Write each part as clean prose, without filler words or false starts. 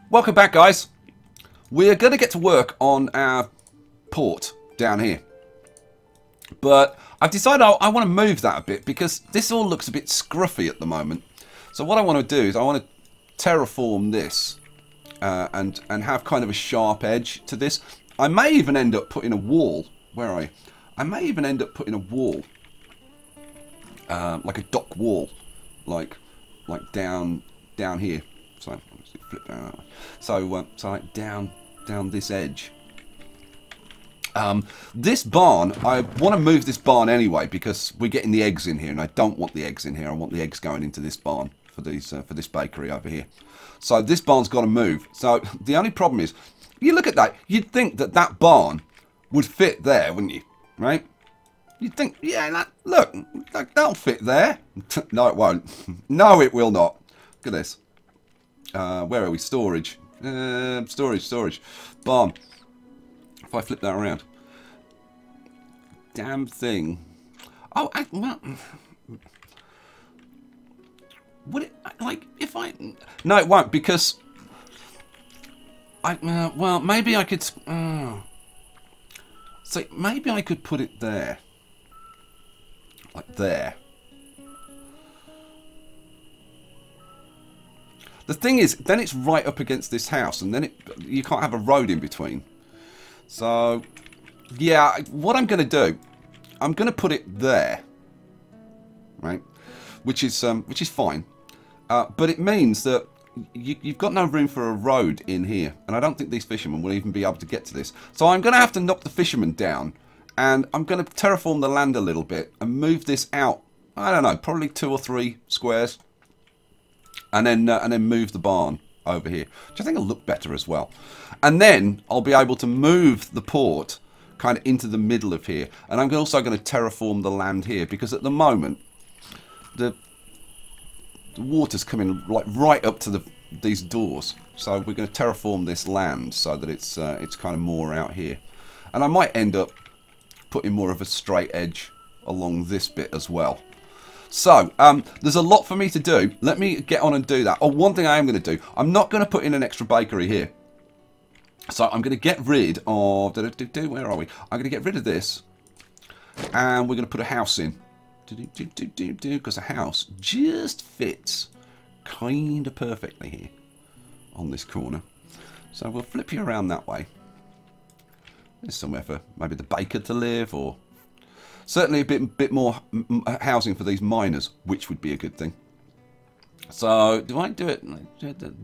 Welcome back, guys. We're going to get to work on our port down here. But I've decided I want to move that a bit because this all looks a bit scruffy at the moment. So what I want to do is I want to terraform this and have kind of a sharp edge to this. I may even end up putting a wall. Where are you? I may even end up putting a wall. Like a dock wall. Like down here. So flip down that way. So like down this edge. This barn, I want to move this barn anyway because we're getting the eggs in here, and I don't want the eggs in here. I want the eggs going into this barn for these for this bakery over here. So this barn's got to move. So the only problem is, you look at that, you'd think that that barn would fit there, wouldn't you? Right? You'd think, yeah, look, that'll fit there. No, it won't. No, it will not. Look at this. Where are we? Storage. Storage. Barn. If I flip that around. Damn thing. Oh, well, would it, like, if I... No, it won't, because... well, maybe I could... so, maybe I could put it there. Like there. The thing is, then it's right up against this house, and then you can't have a road in between. So, yeah, what I'm going to do, I'm going to put it there, right? Which is fine, but it means that you've got no room for a road in here, and I don't think these fishermen will even be able to get to this. So I'm going to have to knock the fishermen down, and I'm going to terraform the land a little bit and move this out. I don't know, probably 2 or 3 squares. And then move the barn over here, which I think will look better as well. And then I'll be able to move the port kind of into the middle of here. And I'm also going to terraform the land here because at the moment the water's coming like right up to these doors. So we're going to terraform this land so that it's kind of more out here. And I might end up putting more of a straight edge along this bit as well. So, there's a lot for me to do. Let me get on and do that. Oh, one thing I am going to do. I'm not going to put in an extra bakery here. So, I'm going to get rid of... Where are we? I'm going to get rid of this. And we're going to put a house in. Because a house just fits kind of perfectly here. On this corner. So, we'll flip you around that way. There's somewhere for maybe the baker to live or... Certainly a bit more housing for these miners, which would be a good thing. So, do I do it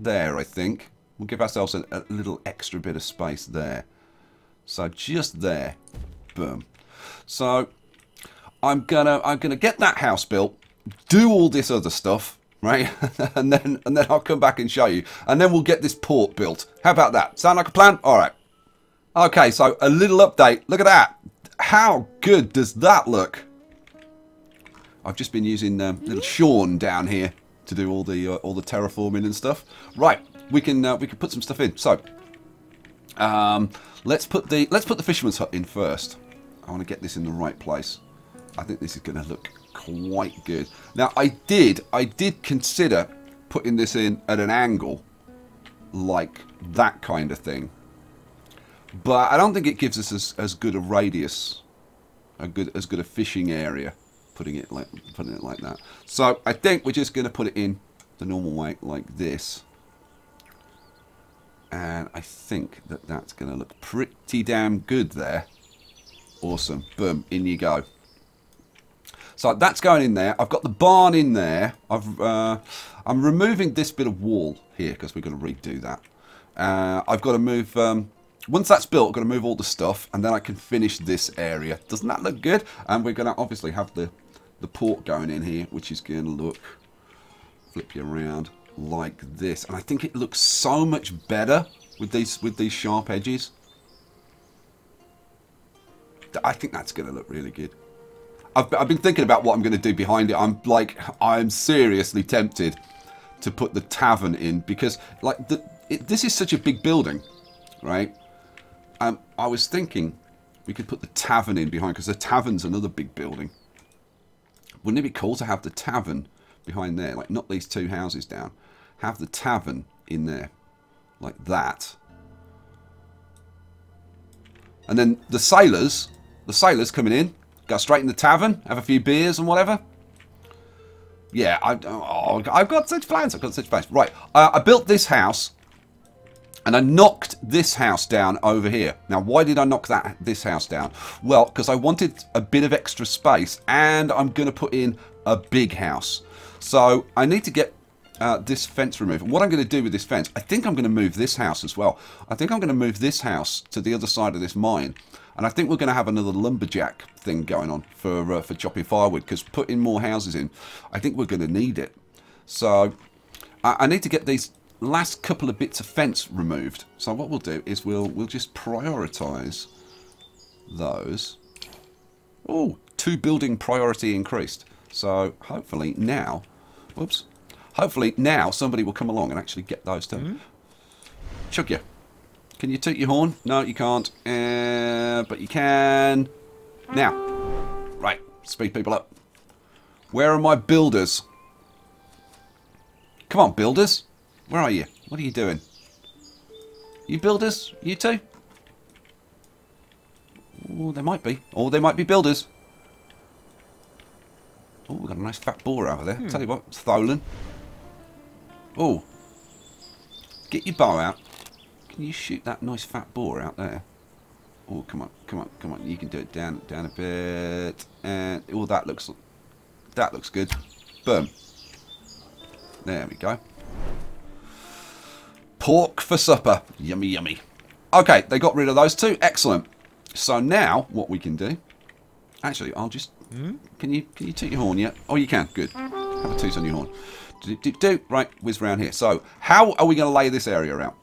there, I think? We'll give ourselves a little extra bit of space there. So, just there. Boom. So, I'm gonna get that house built, do all this other stuff, right? and then I'll come back and show you. And then we'll get this port built. How about that? Sound like a plan? Alright. Okay, so a little update. Look at that. How good does that look? I've just been using little Sean down here to do all the terraforming and stuff. Right, we can put some stuff in. So, let's put the fisherman's hut in first. I want to get this in the right place. I think this is going to look quite good. Now, I did consider putting this in at an angle, like that kind of thing. But I don't think it gives us as good a radius, as good a fishing area, putting it like that. So I think we're just going to put it in the normal way, like this. And I think that that's going to look pretty damn good there. Awesome. Boom. In you go. So that's going in there. I've got the barn in there. I'm removing this bit of wall here because we're going to redo that. I've got to move... once that's built, I'm going to move all the stuff, and then I can finish this area. Doesn't that look good? And we're going to obviously have the port going in here, which is going to look, flip you around, like this. And I think it looks so much better with these sharp edges. I think that's going to look really good. I've been thinking about what I'm going to do behind it. I'm seriously tempted to put the tavern in because this is such a big building, right? I was thinking we could put the tavern in behind because the tavern's another big building. Wouldn't it be cool to have the tavern behind there. Like, knock these 2 houses down. Have the tavern in there. Like that. And then the sailors coming in. Go straight in the tavern. Have a few beers and whatever. Yeah, I've got such plans. I've got such plans. Right, I built this house. And I knocked this house down over here. Now, why did I knock this house down? Well, because I wanted a bit of extra space. And I'm going to put in a big house. So, I need to get this fence removed. And what I'm going to do with this fence, I think I'm going to move this house as well. I think I'm going to move this house to the other side of this mine. And I think we're going to have another lumberjack thing going on for chopping firewood. Because putting more houses in, I think we're going to need it. So, I need to get these last couple of bits of fence removed. So what we'll do is we'll just prioritize those. Oh, 2 building priority increased. So hopefully now, whoops, hopefully now somebody will come along and actually get those done. Chug you. Can you toot your horn? No, you can't. But you can now. Right, speed people up. Where are my builders? Come on, builders. Where are you? What are you doing? You builders? You two? Oh, there might be. Or they might be builders. Oh, we've got a nice fat boar over there. Tell you what, it's stolen. Oh. Get your bow out. Can you shoot that nice fat boar out there? Oh, come on, come on, come on. You can do it down a bit. And oh, that looks good. Boom. There we go. Pork for supper. Yummy, yummy. Okay, they got rid of those 2. Excellent. So now, what we can do... Actually, I'll just... Can you toot your horn yet? Oh, you can. Good. Have a toot on your horn. Right, whiz round here. So, how are we going to lay this area out?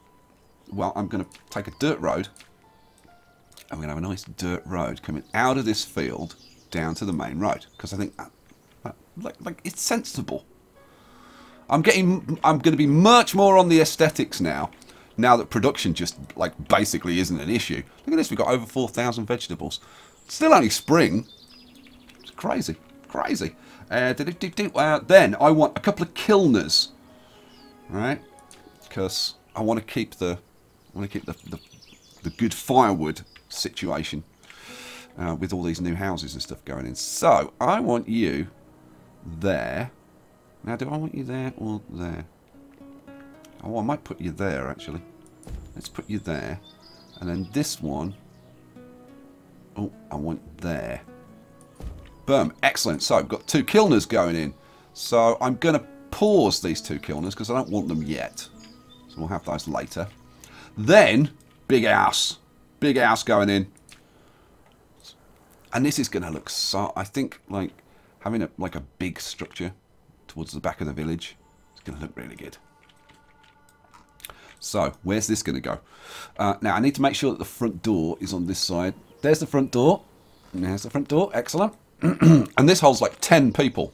Well, I'm going to take a dirt road. And we're going to have a nice dirt road coming out of this field down to the main road. Because I think like it's sensible. I'm going to be much more on the aesthetics now that production just, like, basically isn't an issue. Look at this, we've got over 4,000 vegetables. It's still only spring. It's crazy, crazy. Then I want a couple of kilners, right? Because I want to keep the good firewood situation with all these new houses and stuff going in. So I want you there. Now, do I want you there or there? Oh, I might put you there, actually. Let's put you there. And then this one... Oh, I want there. Boom. Excellent. So, I've got 2 kilners going in. So, I'm going to pause these 2 kilners because I don't want them yet. So, we'll have those later. Then, big house. Big house going in. And this is going to look so... I think, like, having a big structure towards the back of the village, it's going to look really good. So, where's this going to go? Now, I need to make sure that the front door is on this side. There's the front door. There's the front door. Excellent. And this holds like 10 people.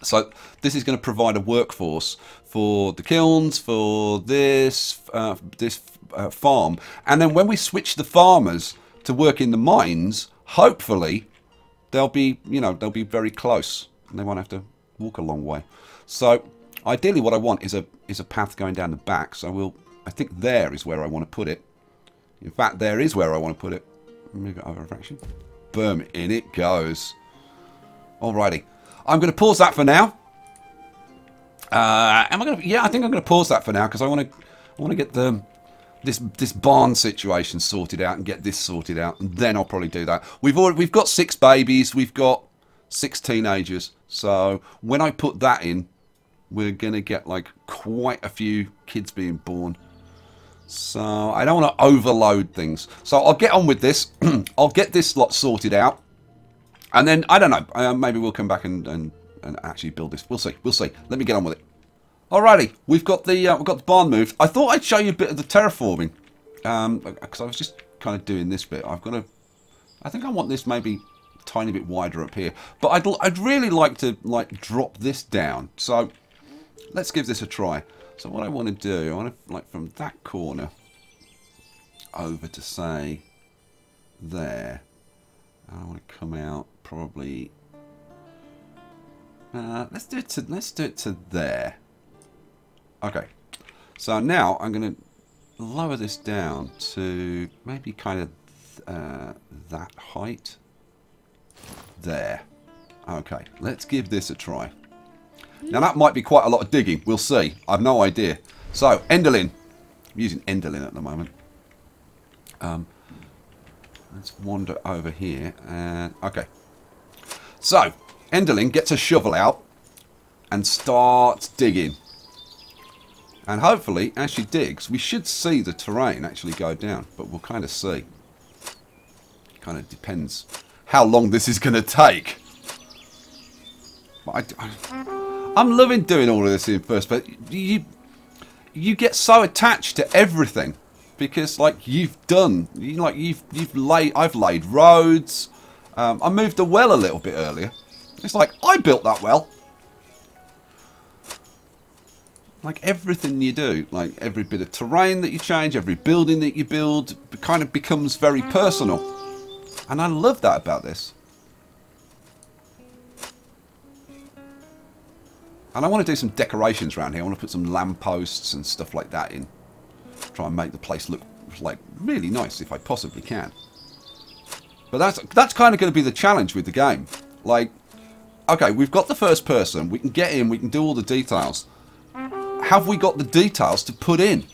So, this is going to provide a workforce for the kilns, for this farm. And then when we switch the farmers to work in the mines, hopefully, they'll be, they'll be very close. And they won't have to walk a long way. So ideally what I want is a path going down the back. So I think there is where I want to put it. In fact, there is where I want to put it. Move it over a fraction. Boom, in it goes. Alrighty. I'm going to pause that for now. Am I going to? Yeah, I think I'm going to pause that for now because I want to get this barn situation sorted out and get this sorted out, and then I'll probably do that. We've got 6 babies. We've got 6 teenagers. So when I put that in, we're going to get like quite a few kids being born. So I don't want to overload things. So I'll get on with this. I'll get this lot sorted out. And then, I don't know, maybe we'll come back and actually build this. We'll see. We'll see. Let me get on with it. Alrighty, we've got the barn moved. I thought I'd show you a bit of the terraforming. Because I was just kind of doing this bit. I think I want this maybe tiny bit wider up here, but I'd really like to drop this down. So let's give this a try. So what I want to do, I want to from that corner over to say there. I want to come out probably let's do it to there. Okay. So now I'm going to lower this down to maybe kind of that height. There. Okay, let's give this a try. Now that might be quite a lot of digging. We'll see. I've no idea. So, Enderlin. I'm using Enderlin at the moment. Let's wander over here. And okay. So, Enderlin gets a shovel out and starts digging. And hopefully, as she digs, we should see the terrain actually go down. But we'll kind of see. Kind of depends how long this is going to take. But I'm loving doing all of this in first, but you get so attached to everything because, like, I've laid roads. I moved a well a little bit earlier. It's like I built that well. Like everything you do, like every bit of terrain that you change, every building that you build, kind of becomes very personal, and I love that about this. And I want to do some decorations around here. I want to put some lampposts and stuff like that in. Try and make the place look like really nice if I possibly can. But that's kind of going to be the challenge with the game. Like, okay, we've got the first person. We can get in. We can do all the details. Have we got the details to put in?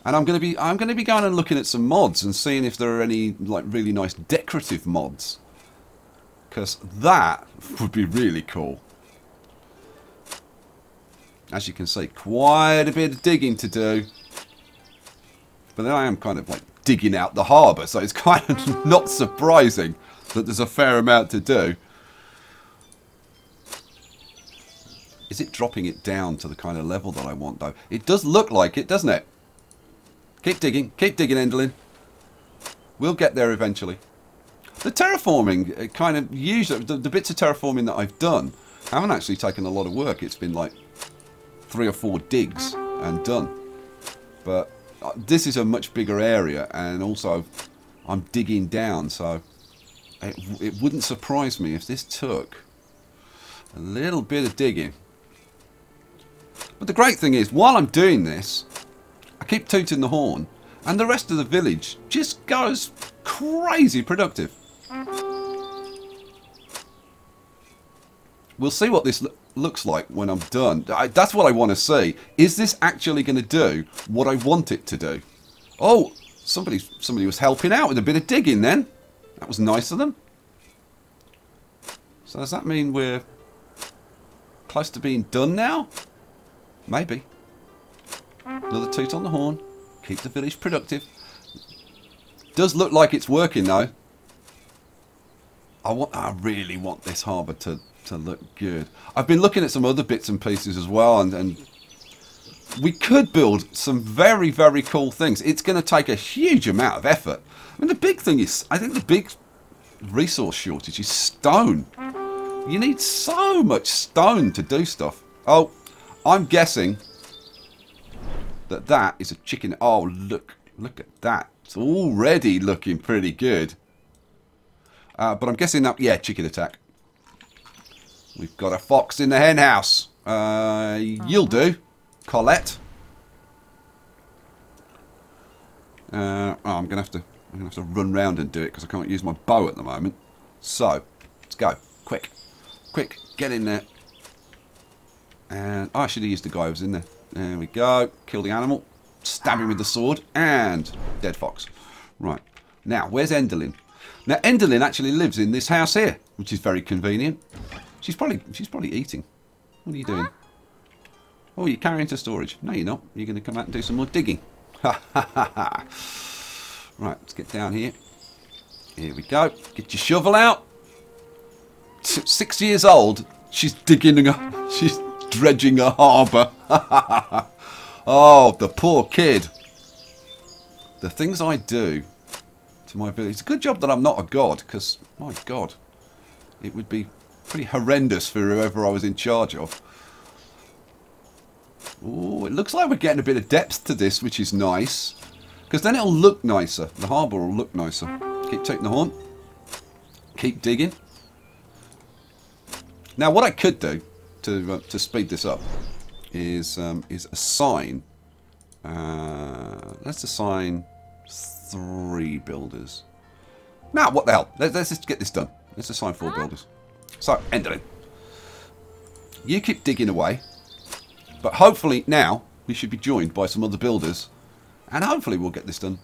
And I'm going to be going and looking at some mods and seeing if there are any like really nice decorative mods. Because that would be really cool. As you can see, quite a bit of digging to do. But then I am kind of like digging out the harbour, so it's kind of not surprising that there's a fair amount to do. Is it dropping it down to the kind of level that I want, though? It does look like it, doesn't it? Keep digging, Enderlin. We'll get there eventually. The terraforming, kind of usually, the bits of terraforming that I've done haven't actually taken a lot of work. It's been like 3 or 4 digs and done. But this is a much bigger area, and also I'm digging down, so it wouldn't surprise me if this took a little bit of digging. But the great thing is, while I'm doing this, I keep tooting the horn, and the rest of the village just goes crazy productive. We'll see what this looks like when I'm done. That's what I want to see. Is this actually going to do what I want it to do? Oh, somebody was helping out with a bit of digging then. That was nice of them. So does that mean we're close to being done now? Maybe. Another toot on the horn. Keep the village productive. Does look like it's working though. I really want this harbour to look good. I've been looking at some other bits and pieces as well, and we could build some very, very cool things. It's going to take a huge amount of effort. I mean, the big thing is, I think the big resource shortage is stone. You need so much stone to do stuff. Oh, I'm guessing that is a chicken. Oh, look at that. It's already looking pretty good. But I'm guessing that, yeah, chicken attack. We've got a fox in the hen house. You'll do, Colette. I'm gonna have to run round and do it because I can't use my bow at the moment. So let's go, quick, get in there. And I should have used the guy who was in there. There we go. Kill the animal. Stab him with the sword. And dead fox. Right. Now, where's Enderlin? Now, Enderlin actually lives in this house here, which is very convenient. She's probably eating. What are you doing? Oh, you're carrying to storage. No, you're not. You're going to come out and do some more digging. Ha ha ha ha. Right, let's get down here. Here we go. Get your shovel out. 6 years old. She's digging. She's dredging a harbour. Oh, the poor kid. The things I do to my village. It's a good job that I'm not a god, because, my God, it would be pretty horrendous for whoever I was in charge of. Oh, it looks like we're getting a bit of depth to this, which is nice. Because then it'll look nicer. The harbour will look nicer. Keep taking the horn. Keep digging. Now, what I could do to speed this up is assign. Let's assign 3 builders. Now, what the hell? Let's just get this done. Let's assign 4 builders. So, Enderlin, you keep digging away, but hopefully now we should be joined by some other builders, and hopefully we'll get this done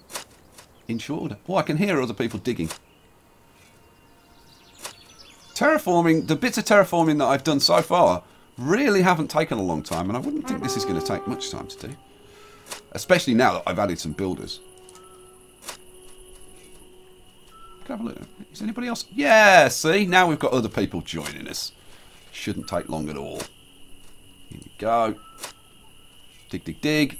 in short order. Oh, I can hear other people digging. Terraforming, the bits of terraforming that I've done so far really haven't taken a long time, and I wouldn't think this is going to take much time to do. Especially now that I've added some builders. Can I have a look? Is anybody else? Yeah, see? Now we've got other people joining us. Shouldn't take long at all. Here we go. Dig, dig, dig.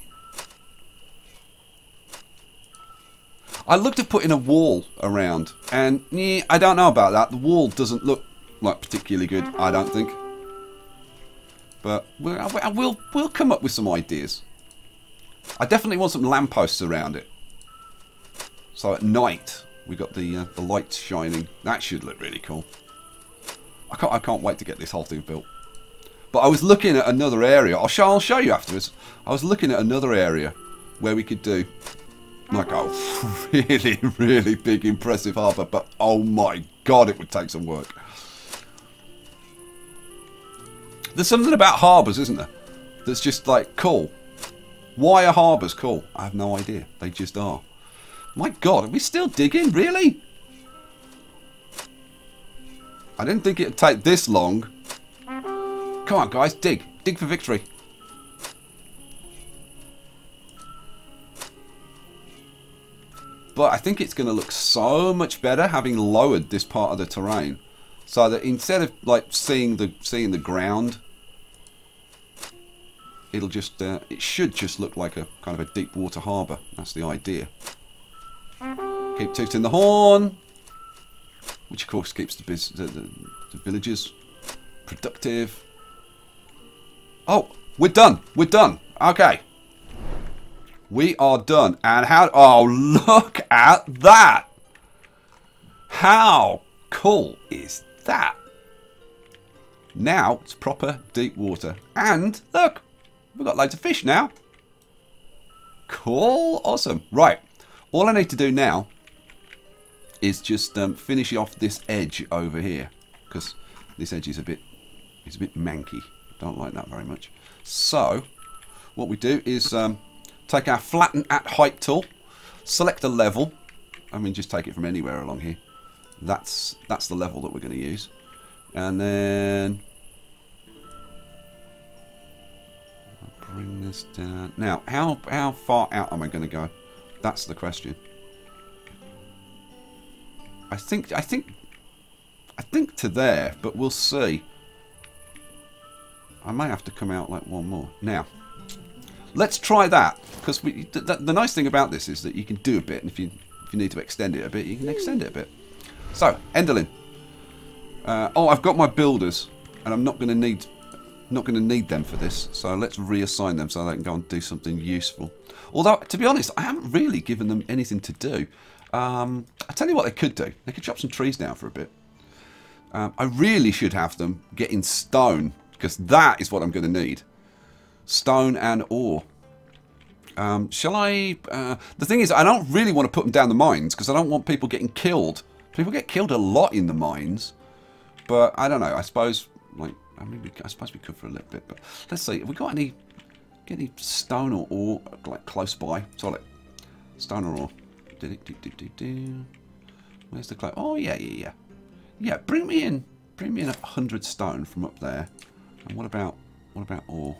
I looked at putting a wall around, and yeah, I don't know about that. The wall doesn't look like particularly good, I don't think. But we'll come up with some ideas. I definitely want some lampposts around it. So at night we got the lights shining. That should look really cool. I can't wait to get this whole thing built. But I was looking at another area. I'll show you afterwards. I was looking at another area where we could do like a really, really big, impressive harbour. But oh my god, it would take some work. There's something about harbours, isn't there? That's just like cool. Why are harbours cool? I have no idea. They just are. My god, are we still digging? Really? I didn't think it'd take this long. Come on, guys, dig. Dig for victory. But I think it's going to look so much better having lowered this part of the terrain, so that instead of like seeing the ground, it'll just it should just look like a kind of a deep water harbour. That's the idea. Keep tooting the horn, which of course keeps the villagers productive. Oh, we're done. We're done. Okay. We are done. And how... Oh, look at that. How cool is that? Now it's proper deep water. And look, we've got loads of fish now. Cool. Awesome. Right. All I need to do now is just finish off this edge over here, because this edge is a bit manky. Don't like that very much. So what we do is take our flatten at height tool, select a level. I mean, just take it from anywhere along here. That's the level that we're going to use, and then I'll bring this down. Now, how far out am I going to go? That's the question. I think to there, but we'll see. I may have to come out like one more. Now, let's try that, because the nice thing about this is that you can do a bit, and if you need to extend it a bit, you can extend it a bit. So, Enderlin. Oh, I've got my builders, and I'm not going to need them for this. So let's reassign them so they can go and do something useful. Although, to be honest, I haven't really given them anything to do. I tell you what they could do. They could chop some trees down for a bit. I really should have them get in stone, because that is what I'm going to need. Stone and ore. Shall I... the thing is, I don't really want to put them down the mines, because I don't want people getting killed. People get killed a lot in the mines. But, I don't know, I suppose... like, I suppose we could for a little bit, but let's see. Have we got any stone or ore like close by? Solid. Stone or ore. Where's the close? Oh, yeah. Yeah, bring me in 100 stone from up there. And what about ore?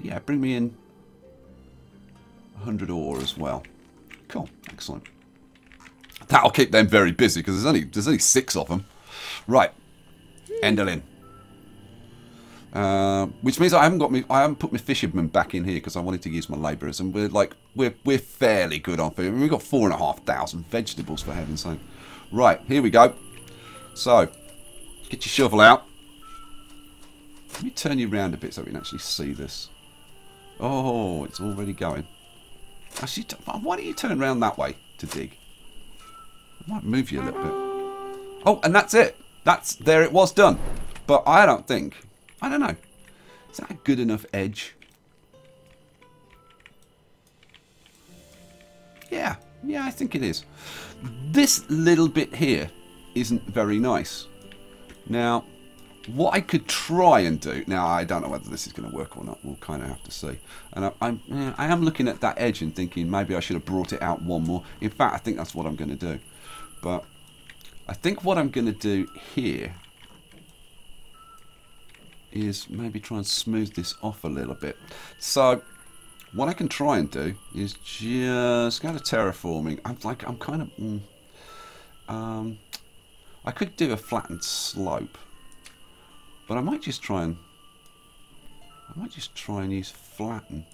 Yeah, bring me in 100 ore as well. Cool, excellent. That'll keep them very busy, because there's only 6 of them. Right, Enderlin. Which means I haven't put my fishermen back in here, because I wanted to use my labourers, and we're fairly good on food. We've got 4,500 vegetables, for heaven's sake. Right, here we go. So, get your shovel out. Let me turn you around a bit so we can actually see this. Oh, it's already going. Actually, why don't you turn around that way to dig? I might move you a little bit. Oh, and that's it. There it was done. But I don't know. Is that a good enough edge? Yeah, I think it is. This little bit here isn't very nice. Now, what I could try and do... Now, I don't know whether this is going to work or not. We'll kind of have to see. And I am looking at that edge and thinking maybe I should have brought it out one more. In fact, I think that's what I'm going to do. But I think what I'm going to do here is maybe try and smooth this off a little bit. So what I can try and do is just go to terraforming. I'm kind of I could do a flattened slope, but I might just try and use flatten.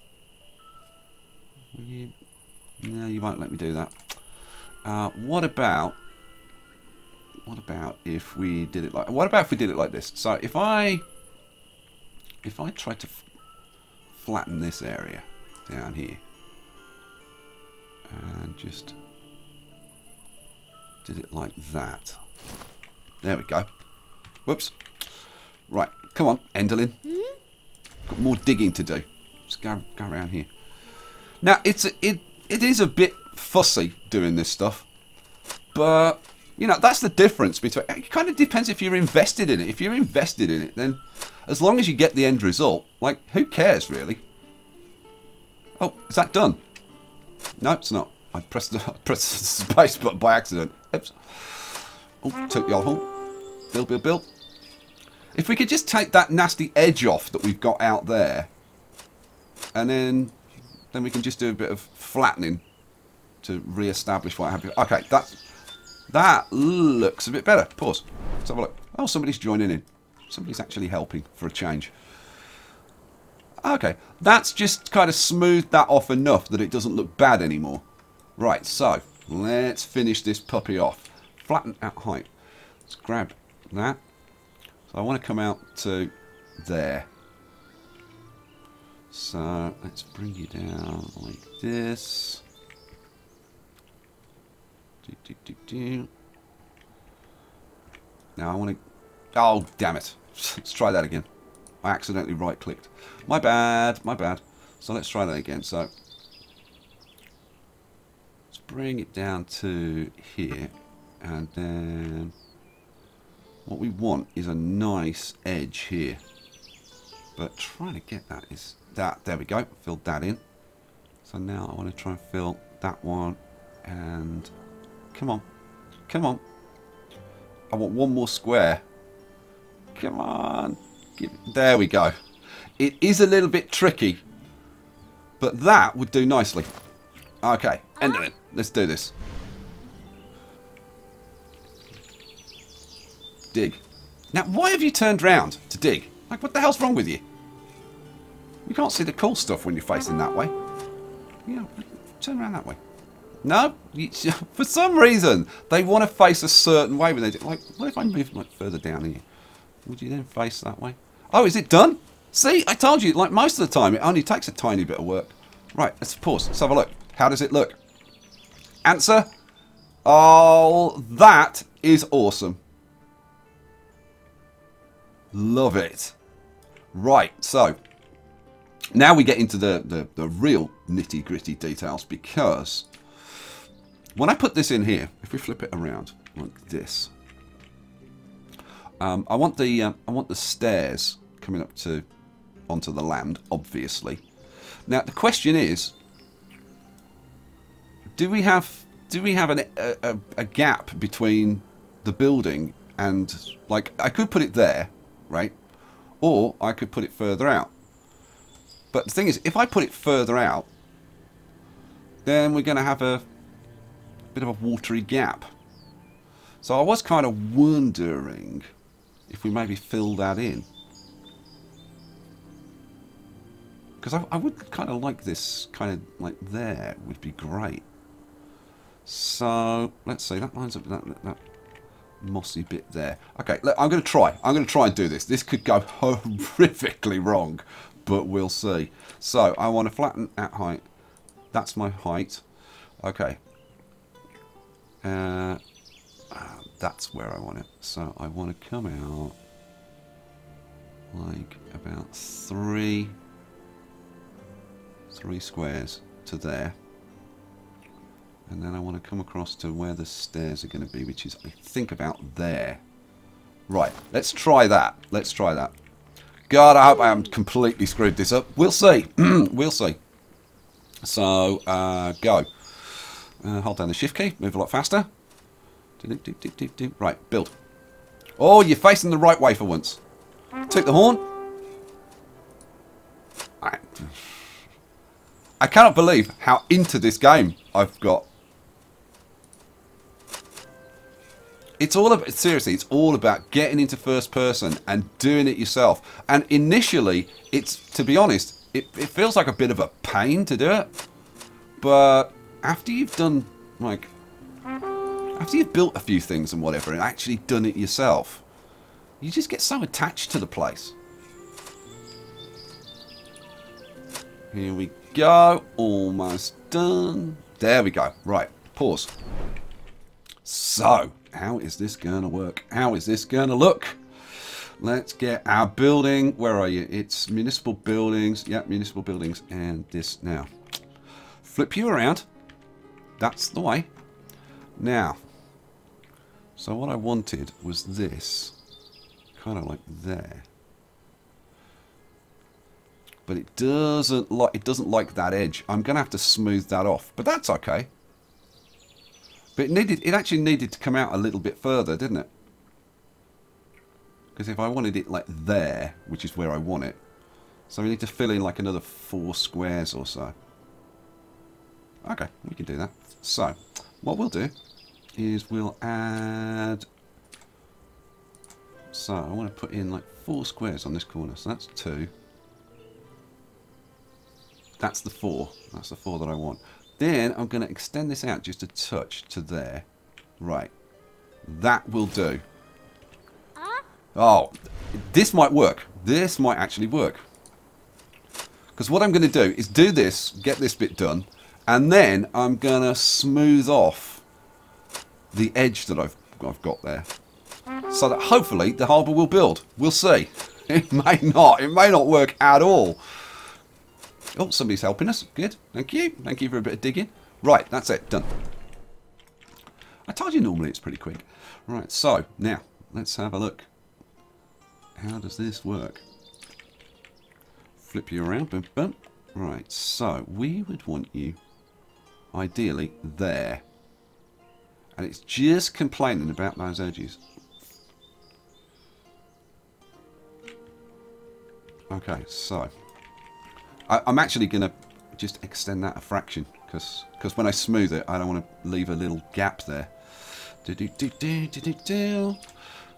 No, you won't let me do that. What about if we did it like this? So if I try to flatten this area down here and just did it like that. There we go. Whoops. Right, come on, Enderlin. Got more digging to do. Let's go around here. Now it is a bit fussy doing this stuff, but you know that's the difference between. It kind of depends if you're invested in it. If you're invested in it, then as long as you get the end result, like who cares really? Oh, is that done? No, it's not. I pressed the space button by accident. Oops. Oh, took the old hole. Build. If we could just take that nasty edge off that we've got out there, and then we can just do a bit of flattening to re-establish what happened. Okay, that looks a bit better. Pause. Let's have a look. Oh, somebody's joining in. Somebody's actually helping for a change. Okay, that's just kind of smoothed that off enough that it doesn't look bad anymore. Right, so let's finish this puppy off. Flatten at height. Let's grab that. So I want to come out to there. So let's bring you down like this. Now I want to... Oh, damn it. Let's try that again. I accidentally right-clicked. My bad. So let's try that again. So let's bring it down to here. And then what we want is a nice edge here. But trying to get that is that. There we go. Filled that in. So now I want to try and fill that one. And come on. I want one more square. Come on. There we go. It is a little bit tricky, but that would do nicely. Okay, Enderman, let's do this. Dig. Now, why have you turned round to dig? Like, what the hell's wrong with you? You can't see the cool stuff when you're facing that way. Yeah, turn around that way. No, for some reason they want to face a certain way when they do. Like, what if I move like further down here? Would you then face that way? Oh, is it done? See, I told you, like most of the time, it only takes a tiny bit of work. Right, let's pause. Let's have a look. How does it look? Answer. Oh, that is awesome. Love it. Right, so now we get into the real nitty-gritty details, because when I put this in here, if we flip it around like this, I want the stairs coming up onto the land, obviously. Now the question is, do we have a gap between the building and, like, I could put it there, right? Or I could put it further out. But the thing is, if I put it further out, then we're going to have a bit of a watery gap. So I was kind of wondering if we maybe fill that in. Because I would kind of like this kind of like there would be great. So let's see, that lines up that mossy bit there. Okay, I'm going to try and do this. This could go horrifically wrong, but we'll see. So I want to flatten at height. That's my height. Okay. that's where I want it. So I want to come out like about three squares to there. And then I want to come across to where the stairs are going to be, which is, I think, about there. Right, let's try that. Let's try that. God, I hope I haven't completely screwed this up. We'll see. We'll see. So, go. Hold down the shift key. Move a lot faster. Right, build. Oh, you're facing the right way for once. Take the horn. I cannot believe how into this game I've got. It's all about, seriously, it's all about getting into first person and doing it yourself. And initially, it's, to be honest, it feels like a bit of a pain to do it. But after you've done, like, after you've built a few things and whatever and actually done it yourself, you just get so attached to the place. Here we go. Almost done. There we go. Right. Pause. So, how is this going to work? How is this going to look? Let's get our building. Where are you? It's municipal buildings. Yep, municipal buildings. And this now. Flip you around. That's the way. Now. So what I wanted was this. Kind of like there. But it doesn't like that edge. I'm going to have to smooth that off. But that's okay. But it actually needed to come out a little bit further, didn't it? Because if I wanted it like there, which is where I want it, so we need to fill in like another 4 squares or so. Okay, we can do that. So, what we'll do is we'll add... So, I want to put in like 4 squares on this corner. So that's 2. That's the 4. That's the 4 that I want. Then I'm going to extend this out just a touch to there. Right. That will do. Oh, this might work. This might actually work. Because what I'm going to do is do this, get this bit done, and then I'm going to smooth off the edge that I've got there. So that hopefully the harbour will build. We'll see. It may not. It may not work at all. Oh, somebody's helping us. Good. Thank you. Thank you for a bit of digging. Right, that's it. Done. I told you normally it's pretty quick. Right, so, now, let's have a look. How does this work? Flip you around. Boom, boom. Right, so, we would want you, ideally, there. And it's just complaining about those edges. Okay, so... I'm actually going to just extend that a fraction because when I smooth it, I don't want to leave a little gap there.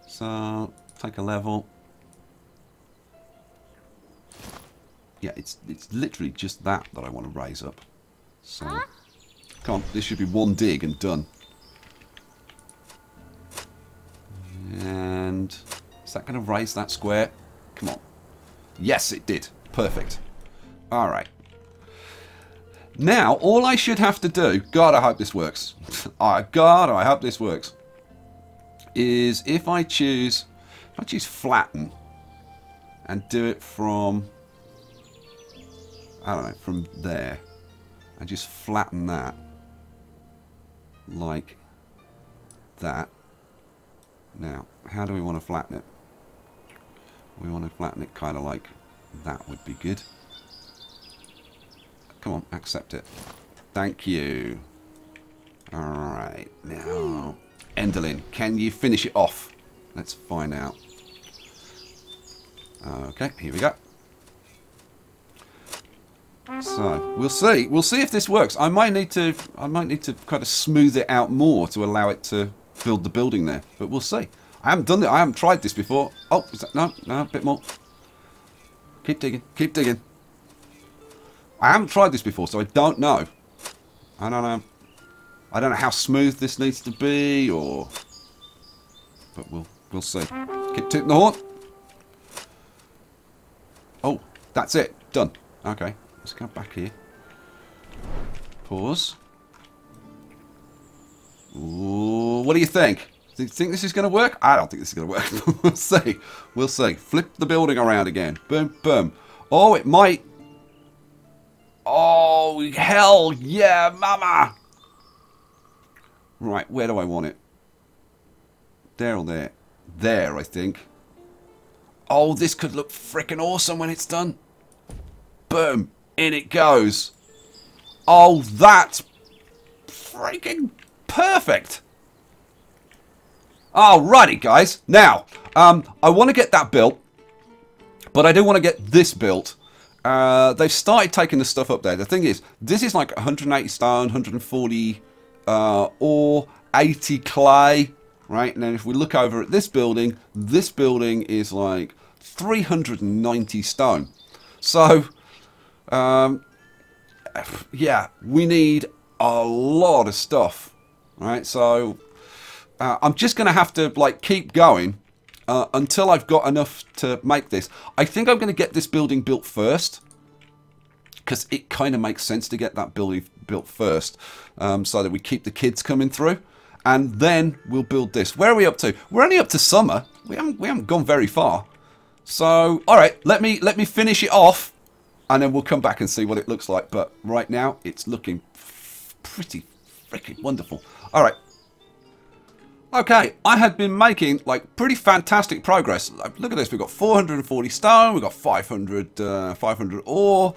So, take a level. Yeah, it's literally just that I want to raise up. So, come on, this should be one dig and done. And is that going to raise that square? Come on. Yes, it did. Perfect. Alright. Now, all I should have to do, God, I hope this works. God, I hope this works. Is if I choose flatten and do it from, I don't know, from there. And just flatten that like that. Now, how do we want to flatten it? We want to flatten it kind of like that would be good. Come on, accept it. Thank you. Alright, now... Enderlin, can you finish it off? Let's find out. Okay, here we go. So, we'll see. We'll see if this works. I might need to kind of smooth it out more to allow it to build the building there. But we'll see. I haven't done it. I haven't tried this before. Oh, is that, no, a bit more. Keep digging, keep digging. I haven't tried this before, so I don't know. I don't know. I don't know how smooth this needs to be, or... But we'll see. Keep tooting the horn. Oh, that's it. Done. Okay, let's go back here. Pause. Ooh, what do you think? Do you think this is going to work? I don't think this is going to work. We'll see. We'll see. Flip the building around again. Boom, boom. Oh, it might. Oh, hell yeah, mama. Right, where do I want it? There or there? There, I think. Oh, this could look freaking awesome when it's done. Boom. In it goes. Oh, that's freaking perfect. Alrighty, guys. Now, I want to get that built, but I do want to get this built. They've started taking the stuff up there. The thing is, this is like 180 stone, 140 ore, 80 clay, right? And then if we look over at this building is like 390 stone. So, yeah, we need a lot of stuff, right? So, I'm just going to have to like keep going until I've got enough to make this. I think I'm going to get this building built first, because it kind of makes sense to get that building built first, so that we keep the kids coming through, and then we'll build this. Where are we up to? We're only up to summer. We haven't gone very far. So, all right, let me finish it off, and then we'll come back and see what it looks like. But right now, it's looking pretty freaking wonderful. All right. Okay, I had been making like pretty fantastic progress. Look at this, we've got 440 stone, we've got 500 ore,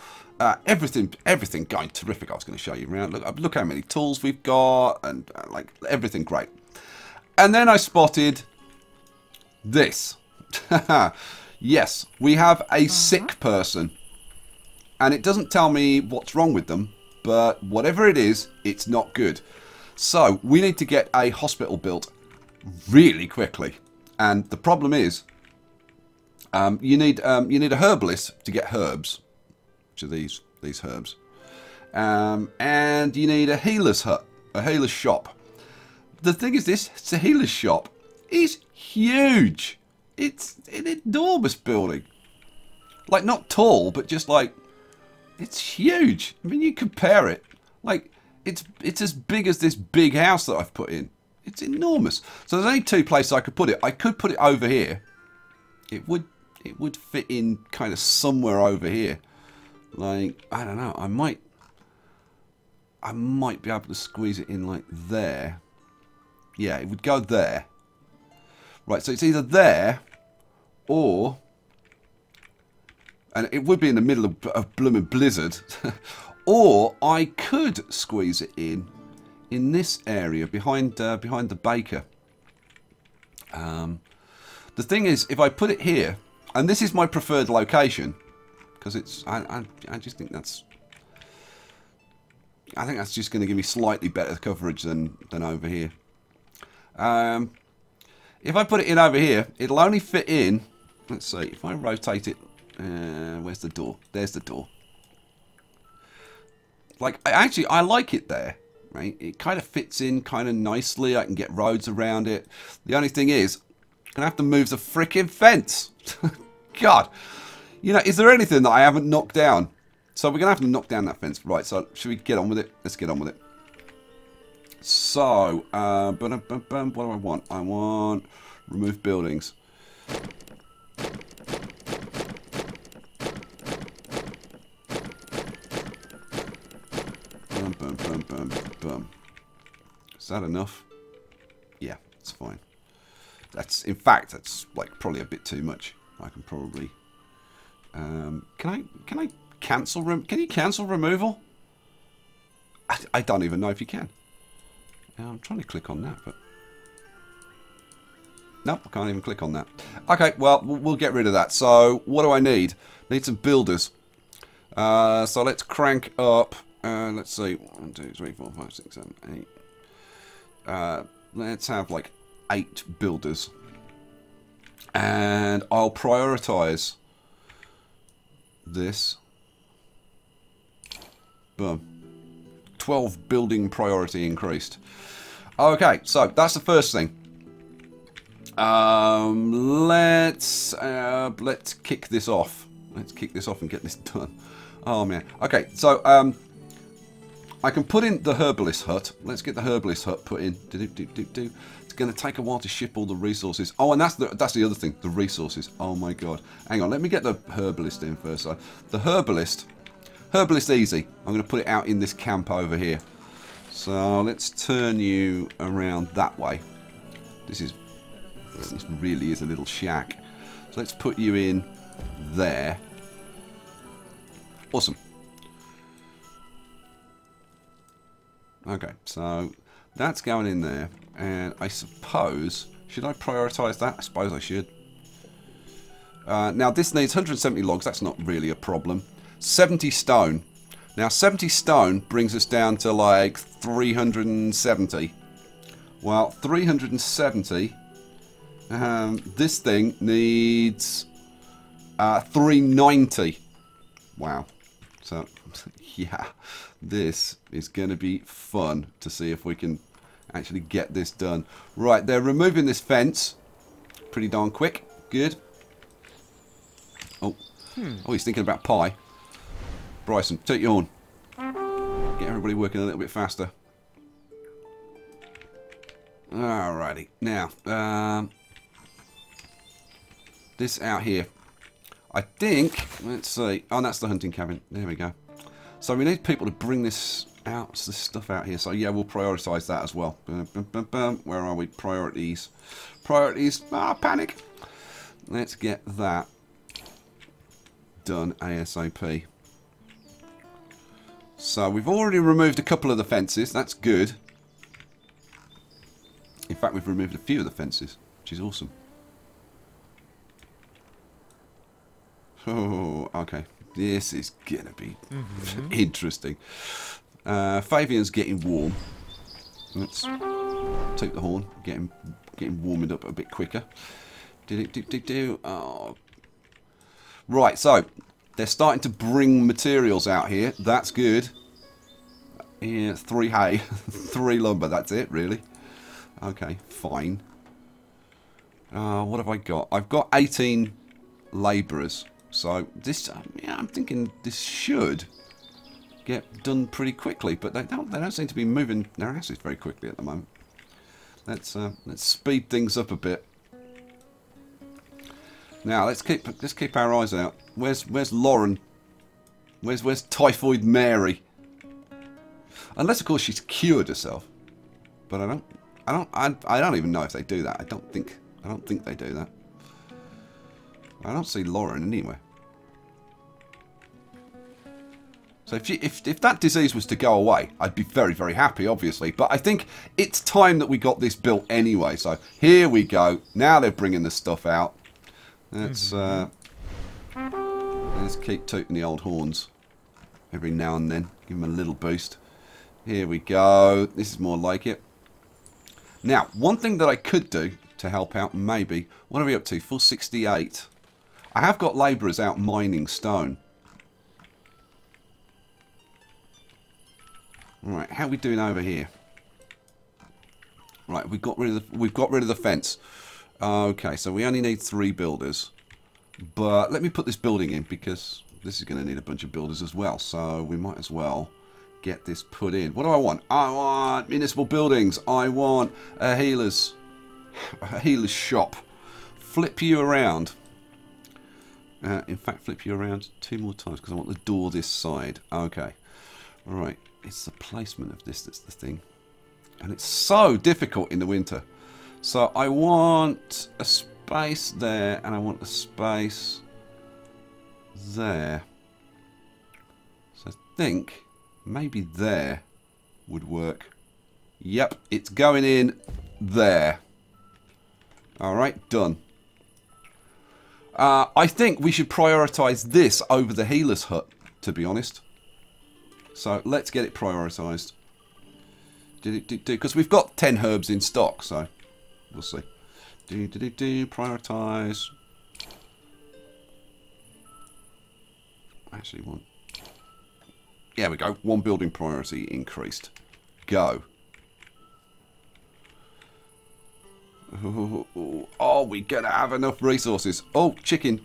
everything going terrific. I was going to show you around. Look how many tools we've got, and like everything great. And then I spotted this. Yes, we have a sick person, and it doesn't tell me what's wrong with them, but whatever it is, it's not good. So we need to get a hospital built really quickly, and the problem is you need a herbalist to get herbs, which are these herbs, and you need a healer's hut, a healer's shop. The thing is, it's a healer's shop is huge. It's an enormous building, like not tall, but just like it's huge. I mean, you compare it, like it's as big as this big house that I've put in. It's enormous. So there's only two places I could put it. I could put it over here. It would fit in kind of somewhere over here. Like, I don't know. I might be able to squeeze it in like there. Yeah, it would go there. Right, so it's either there or, and it would be in the middle of a blooming blizzard, or I could squeeze it in this area behind the baker. The thing is, if I put it here, and this is my preferred location, because it's I just think that's just going to give me slightly better coverage than over here. If I put it in over here, it'll only fit in. Let's see if I rotate it. Where's the door? There's the door. Like, I like it there. Right? It kind of fits in kind of nicely. I can get roads around it. The only thing is, I'm going to have to move the frickin' fence. God. You know, is there anything that I haven't knocked down? So we're going to have to knock down that fence. Right, so should we get on with it? Let's get on with it. So, what do I want? I want remove buildings. Boom. Is that enough? Yeah, it's fine. In fact, that's like probably a bit too much. I can probably. Can I cancel? Can you cancel removal? I don't even know if you can. I'm trying to click on that, but nope, I can't even click on that. Okay, well, we'll get rid of that. So, what do I need? Need some builders. So let's crank up. Let's see, 1, 2, 3, 4, 5, 6, 7, 8. Let's have like 8 builders, and I'll prioritize this. Boom. 12 building priority increased. Okay, so that's the first thing. Let's kick this off. Let's kick this off and get this done. Oh man. Okay, so I can put in the herbalist hut. Let's get the herbalist hut put in. It's going to take a while to ship all the resources. Oh, and that's the other thing, the resources. Oh my god. Hang on, let me get the herbalist in first. So the herbalist easy. I'm going to put it out in this camp over here. So let's turn you around that way. This really is a little shack. So let's put you in there. Awesome. Okay, so that's going in there, and I suppose, should I prioritise that? I suppose I should. Now this needs 170 logs, that's not really a problem. 70 stone. Now 70 stone brings us down to like 370. Well, 370, this thing needs 390. Wow. So, yeah, this is going to be fun to see if we can actually get this done. Right, they're removing this fence. Pretty darn quick. Good. Oh, he's thinking about pie. Bryson, toot your horn. Get everybody working a little bit faster. Alrighty. Now, this out here. I think, let's see. Oh, that's the hunting cabin. There we go. So we need people to bring this out, this stuff out here. So yeah, we'll prioritise that as well. Where are we? Priorities. Priorities. Ah, panic. Let's get that done ASAP. So we've already removed a couple of the fences. That's good. In fact, we've removed a few of the fences, which is awesome. Oh, okay. This is gonna be interesting. Fabian's getting warm. Let's take the horn, getting warmed up a bit quicker. Oh. Right, so they're starting to bring materials out here. That's good. Yeah, 3 hay, 3 lumber. That's it, really. Okay, fine. What have I got? I've got 18 labourers. So this, yeah, I'm thinking this should get done pretty quickly, but they don't seem to be moving their asses very quickly at the moment. Let's speed things up a bit. Now let's keep our eyes out. Where's Lauren? Where's Typhoid Mary? Unless of course she's cured herself, but I don't even know if they do that. I don't think they do that. I don't see Lauren anywhere. So if that disease was to go away, I'd be very, very happy, obviously. But I think it's time that we got this built anyway. So here we go. Now they're bringing the stuff out. Let's keep tooting the old horns every now and then. Give them a little boost. Here we go. This is more like it. Now, one thing that I could do to help out, maybe. What are we up to? 468. I have got labourers out mining stone. Right, how are we doing over here? Right, we've got rid of the fence. Okay, so we only need 3 builders. But let me put this building in because this is going to need a bunch of builders as well. So we might as well get this put in. What do I want? I want municipal buildings. I want a healer's shop. Flip you around. In fact, flip you around 2 more times because I want the door this side. Okay. All right. It's the placement of this that's the thing. And it's so difficult in the winter. So I want a space there and I want a space there. So I think maybe there would work. Yep, it's going in there. Alright, done. I think we should prioritise this over the healer's hut, to be honest. So let's get it prioritised. Because we've got 10 herbs in stock, so we'll see. Prioritise. Actually, one. There we go. 1 building priority increased. Go. Oh, we're gonna have enough resources. Oh, chicken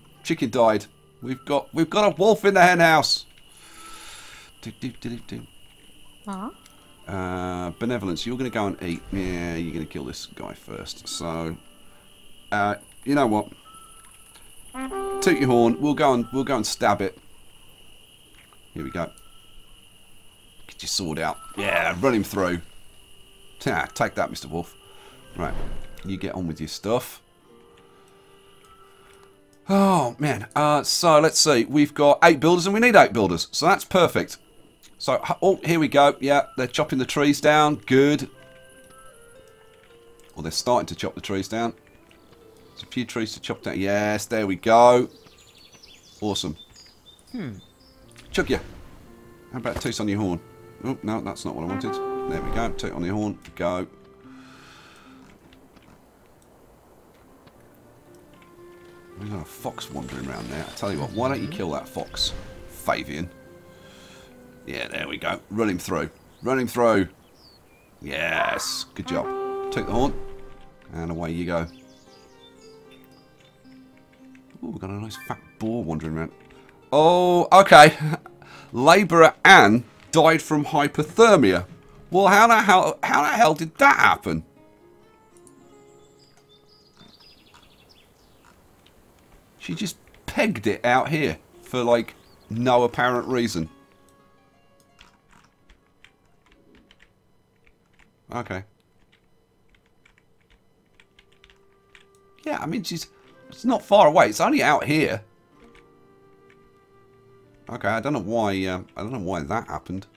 died. We've got a wolf in the hen house. Benevolence, you're going to go and eat. Yeah, you're going to kill this guy first. So, you know what? Toot your horn. We'll go and stab it. Here we go. Get your sword out. Yeah, run him through. Take that, Mr. Wolf. Right, you get on with your stuff. Oh, man. So, let's see. We've got 8 builders and we need 8 builders. So, that's perfect. So, oh, here we go. Yeah, they're chopping the trees down. Good. Or they're starting to chop the trees down. There's a few trees to chop down. Yes, there we go. Awesome. Chug ya. How about toot on your horn? Oh, no, that's not what I wanted. There we go. Toot on your horn. Go. We've got a fox wandering around there. I tell you what, why don't you kill that fox, Fabian? Yeah, there we go. Run him through. Run him through. Yes. Good job. Take the horn. And away you go. Oh, we've got a nice fat boar wandering around. Oh, okay. Labourer Anne died from hypothermia. Well, how the hell did that happen? She just pegged it out here for, like, no apparent reason. Okay. Yeah, I mean, it's not far away. It's only out here. Okay, I don't know why that happened.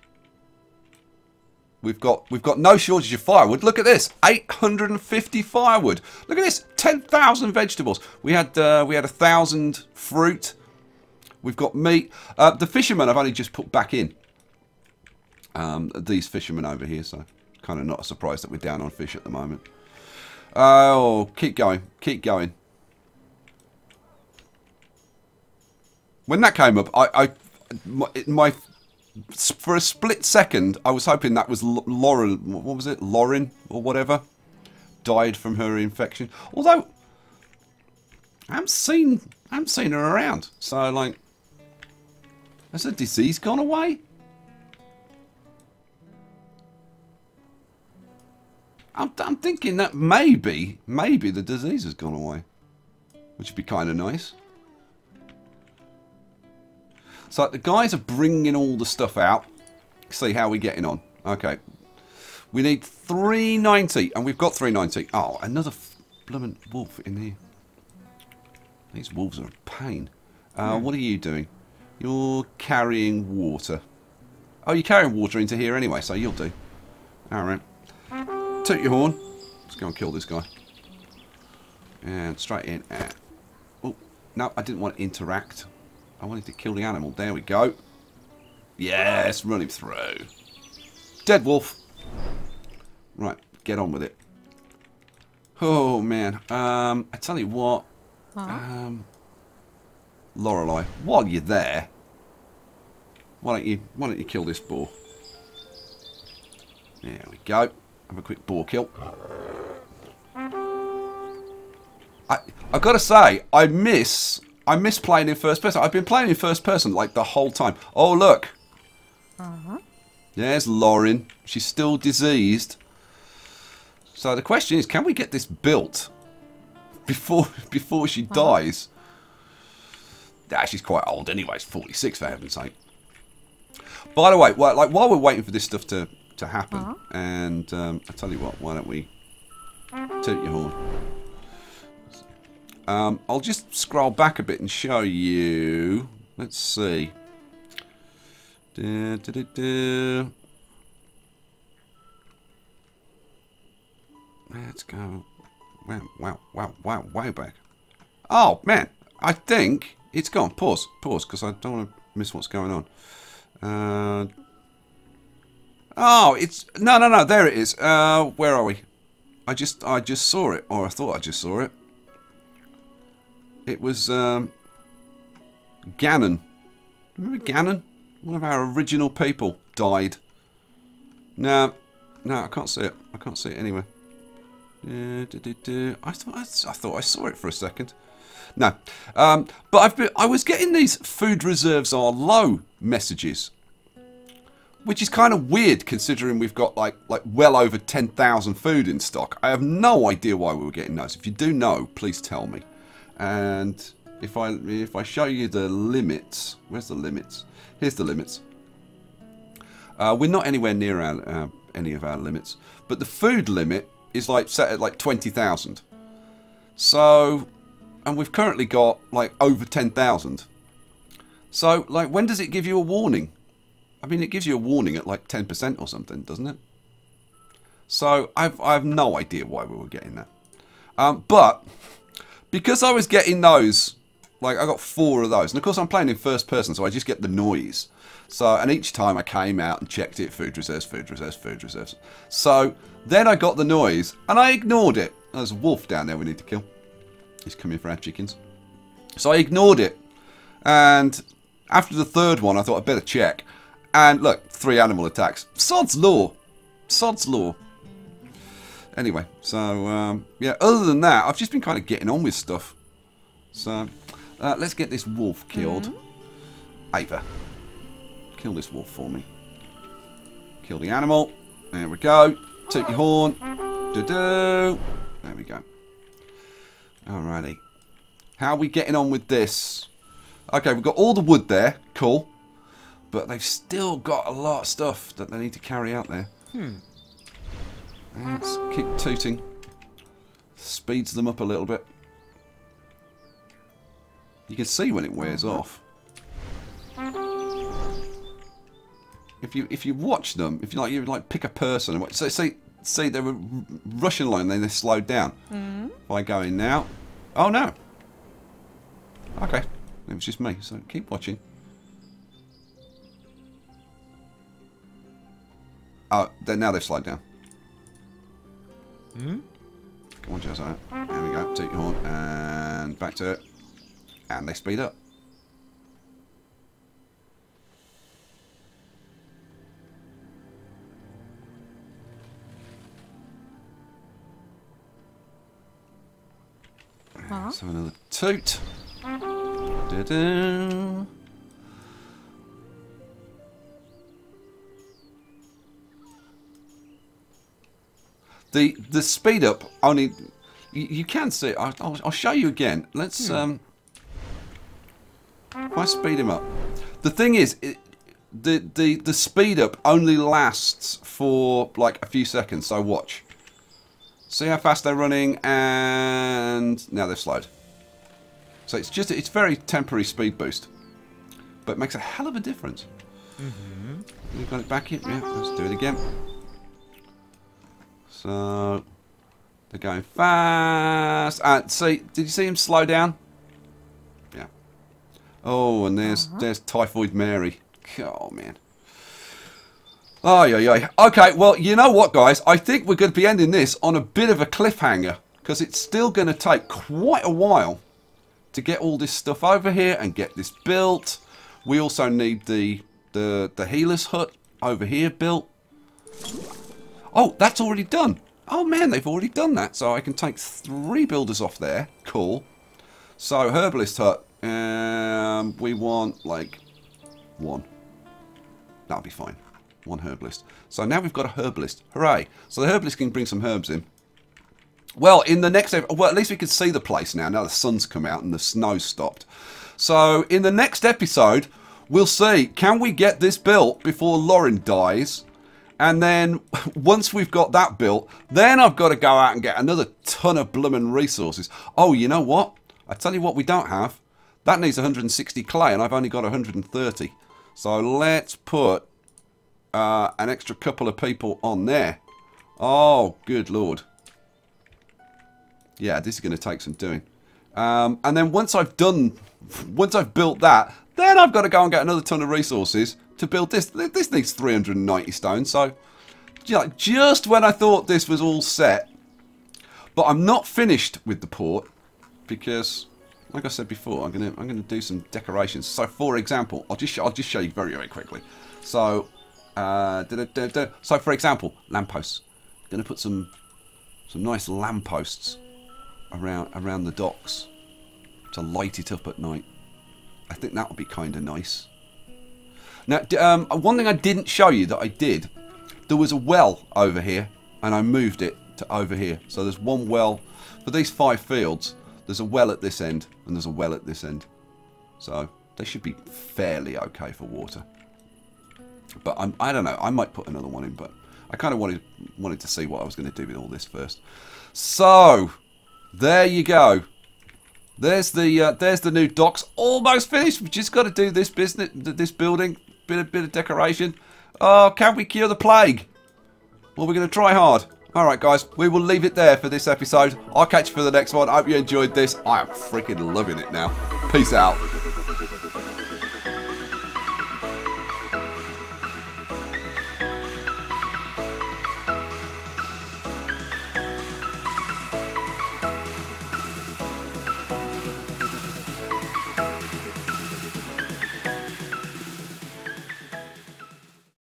We've got no shortage of firewood. Look at this, 850 firewood. Look at this, 10,000 vegetables. We had 1,000 fruit. We've got meat. The fishermen I've only just put back in. These fishermen over here, so kind of not a surprise that we're down on fish at the moment. Oh, keep going, keep going. When that came up, for a split second, I was hoping that was Lauren. What was it? Lauren or whatever died from her infection. Although I haven't seen her around. So, like, has the disease gone away? I'm thinking that maybe the disease has gone away, which would be kind of nice. So the guys are bringing all the stuff out. See how we're getting on. Okay. We need 390. And we've got 390. Oh, another blooming wolf in here. These wolves are a pain. What are you doing? You're carrying water. Oh, you're carrying water into here anyway, so you'll do. Alright. Toot your horn. Let's go and kill this guy. And straight in. Oh, no, I didn't want to interact. I wanted to kill the animal. There we go. Yes, run him through. Dead wolf. Right, get on with it. Oh man. I tell you what. Lorelei, while you're there, why don't you kill this boar? There we go. Have a quick boar kill. I've got to say, I miss playing in first person. I've been playing in first person like the whole time. Oh, look. There's Lauren. She's still diseased. So the question is, can we get this built before she dies? Ah, she's quite old anyway. She's 46 for heaven's sake. By the way, while we're waiting for this stuff to happen, and I tell you what, why don't we toot your horn? I'll just scroll back a bit and show you. Let's see. Let's go. Wow, way back. Oh man, I think it's gone. Pause, because I don't want to miss what's going on. Oh, it's no. There it is. Where are we? I just saw it, or I thought I just saw it. It was Gannon. Remember Gannon? One of our original people died. No, I can't see it. I can't see it anywhere. I thought I saw it for a second. No, but I was getting these food reserves are low messages, which is kind of weird considering we've got like well over 10,000 food in stock. I have no idea why we were getting those. If you do know, please tell me. And if I show you the limits, where's the limits? Here's the limits. We're not anywhere near any of our limits, but the food limit is like set at like 20,000. So, and we've currently got like over 10,000. So, like, when does it give you a warning? I mean, it gives you a warning at like 10% or something, doesn't it? So, I have no idea why we were getting that. But, because I was getting those, like, I got 4 of those. And, of course, I'm playing in first person, so I just get the noise. So, and each time I came out and checked it, food reserves, food reserves, food reserves. So, then I got the noise, and I ignored it. There's a wolf down there we need to kill. He's coming for our chickens. So, I ignored it. And after the third one, I thought I'd better check. And look, 3 animal attacks. Sod's law. Sod's law. Anyway, so, yeah, other than that, I've just been kind of getting on with stuff. So, let's get this wolf killed. Ava, kill this wolf for me. Kill the animal. There we go. Toot your horn. Do-do. There we go. Alrighty. How are we getting on with this? Okay, we've got all the wood there. Cool. But they've still got a lot of stuff that they need to carry out there. Let's keep tooting. Speeds them up a little bit. You can see when it wears off. If you watch them, if you like pick a person and watch, so see they were rushing along and then they slowed down. By going now. Oh no. Okay. It was just me, so keep watching. Oh, now they've slowed down. Come on, Josiah. There we go. Take your horn and back to it. And they speed up. Let's have another toot. Da-da. The speed up only you can see. I'll show you again. Let's if I speed him up. The thing is, the speed up only lasts for like a few seconds. So watch. See how fast they're running, and now they've slowed. So it's very temporary speed boost, but it makes a hell of a difference. You've got it back in. Yeah, let's do it again. So they're going fast. See, did you see him slow down? Yeah. Oh, and there's Typhoid Mary. Oh man. Oh yeah. Okay, well, you know what, guys? I think we're going to be ending this on a bit of a cliffhanger because it's still going to take quite a while to get all this stuff over here and get this built. We also need the healer's hut over here built. Oh, that's already done. Oh man, they've already done that. So I can take 3 builders off there. Cool. So herbalist hut. We want like 1. That'll be fine. 1 herbalist. So now we've got a herbalist. Hooray. So the herbalist can bring some herbs in. Well, in the next... Well, at least we can see the place now. Now the sun's come out and the snow's stopped. So in the next episode, we'll see. Can we get this built before Lauren dies? And then once we've got that built, then I've got to go out and get another ton of bloomin' resources. Oh, you know what? I tell you what we don't have. That needs 160 clay and I've only got 130. So let's put an extra couple of people on there. Oh, good lord. Yeah, this is going to take some doing. And then once I've built that, then I've got to go and get another ton of resources to build this. This needs 390 stone. So just when I thought this was all set, but I'm not finished with the port because, like I said before, I'm gonna do some decorations. So for example, I'll just show you very, very quickly. So so for example, lampposts. I'm gonna put some nice lampposts around the docks to light it up at night. I think that would be kind of nice. Now, one thing I didn't show you that I did, there was a well over here, and I moved it to over here. So there's one well for these 5 fields. There's a well at this end, and there's a well at this end. So they should be fairly okay for water. But I don't know. I might put another one in, but I kind of wanted to see what I was going to do with all this first. So there you go. There's the new docks, almost finished. We've just got to do this building, bit of decoration. Oh, can we cure the plague? Well, we're going to try hard. All right, guys, we will leave it there for this episode. I'll catch you for the next one. I hope you enjoyed this. I am freaking loving it now. Peace out.